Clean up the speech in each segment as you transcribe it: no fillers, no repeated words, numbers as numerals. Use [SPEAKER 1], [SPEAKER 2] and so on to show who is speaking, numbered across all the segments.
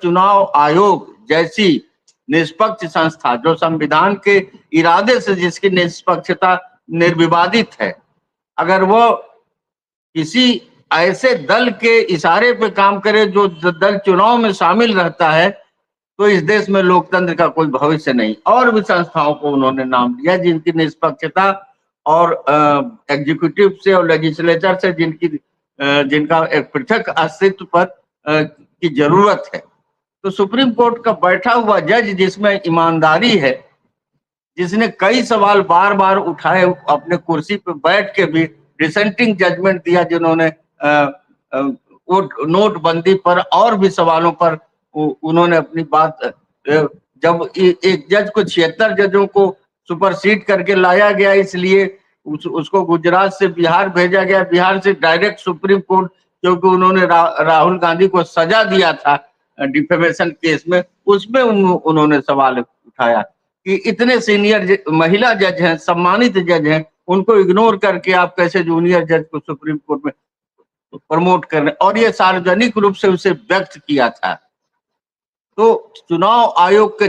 [SPEAKER 1] चुनाव आयोग जैसी निष्पक्ष संस्था जो संविधान के इरादे से जिसकी निष्पक्षता निर्विवादित है, अगर वो किसी ऐसे दल के इशारे पे काम करे जो दल चुनाव में शामिल रहता है, तो इस देश में लोकतंत्र का कोई भविष्य नहीं। और भी संस्थाओं को उन्होंने नाम दिया जिनकी निष्पक्षता और एग्जीक्यूटिव से और लेजिस्लेचर से जिनका एक पृथक अस्तित्व पर की जरूरत है। तो सुप्रीम कोर्ट का बैठा हुआ जज जिसमें ईमानदारी है, जिसने कई सवाल बार बार उठाए, अपने कुर्सी पर बैठ के भी डिसेंटिंग जजमेंट दिया, जिन्होंने नोटबंदी पर और भी सवालों पर उन्होंने अपनी बात, जब एक जज को 76 जजों को सुपरसीड करके लाया गया, इसलिए उसको गुजरात से बिहार भेजा गया, बिहार से डायरेक्ट सुप्रीम कोर्ट, क्योंकि उन्होंने राहुल गांधी को सजा दिया था डिफेमेशन केस में, उसमें उन्होंने सवाल उठाया कि इतने सीनियर महिला जज हैं, सम्मानित जज हैं, उनको इग्नोर करके आप कैसे जूनियर जज को सुप्रीम कोर्ट में प्रमोट कर रहे हैं। और ये सार्वजनिक रूप से उसे व्यक्त किया था। तो चुनाव आयोग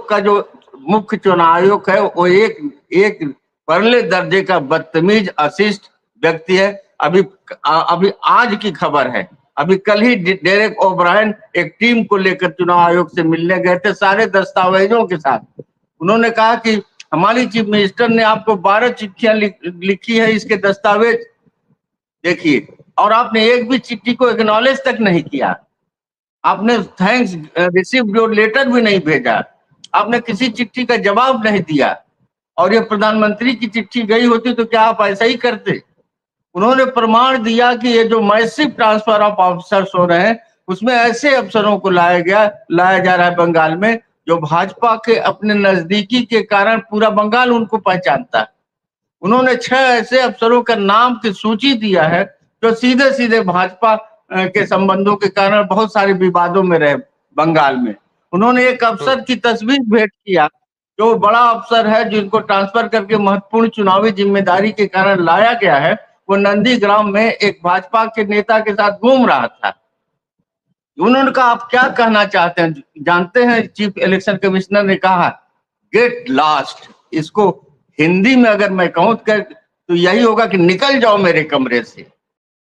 [SPEAKER 1] का जो मुख्य चुनाव आयोग है वो एक परले दर्जे का बदतमीज अशिष्ट व्यक्ति है। अभी आज की खबर है, अभी कल ही डेरेक ओब्रायन एक टीम को लेकर चुनाव आयोग से मिलने गए थे सारे दस्तावेजों के साथ। उन्होंने कहा कि हमारी चीफ मिनिस्टर ने आपको 12 चिट्ठियां लिखी है, इसके दस्तावेज देखिए, और आपने एक भी चिट्ठी को एक्नॉलेज तक नहीं किया, आपने थैंक्स रिसीव्ड योर लेटर भी नहीं भेजा, आपने किसी चिट्ठी का जवाब नहीं दिया। और ये प्रधानमंत्री की चिट्ठी गई होती तो क्या आप ऐसा ही करते? उन्होंने प्रमाण दिया कि ये जो मैसिव ट्रांसफर ऑफ ऑफिसर्स हो रहे हैं, उसमें ऐसे अफसरों को लाया जा रहा है बंगाल में, जो भाजपा के अपने नजदीकी के कारण पूरा बंगाल उनको पहचानता है। उन्होंने 6 ऐसे अफसरों का नाम की सूची दिया है जो सीधे सीधे भाजपा के संबंधों के कारण बहुत सारे विवादों में रहे बंगाल में। उन्होंने एक अफसर की तस्वीर भेंट किया जो बड़ा अफसर है, जिनको ट्रांसफर करके महत्वपूर्ण चुनावी जिम्मेदारी के कारण लाया गया है। वो नंदीग्राम में एक भाजपा के नेता के साथ घूम रहा था। उन्होंने कहा आप क्या कहना चाहते हैं? जानते हैं चीफ इलेक्शन कमिश्नर ने कहा गेट लॉस्ट। इसको हिंदी में अगर मैं कहूं तो यही होगा कि निकल जाओ मेरे कमरे से।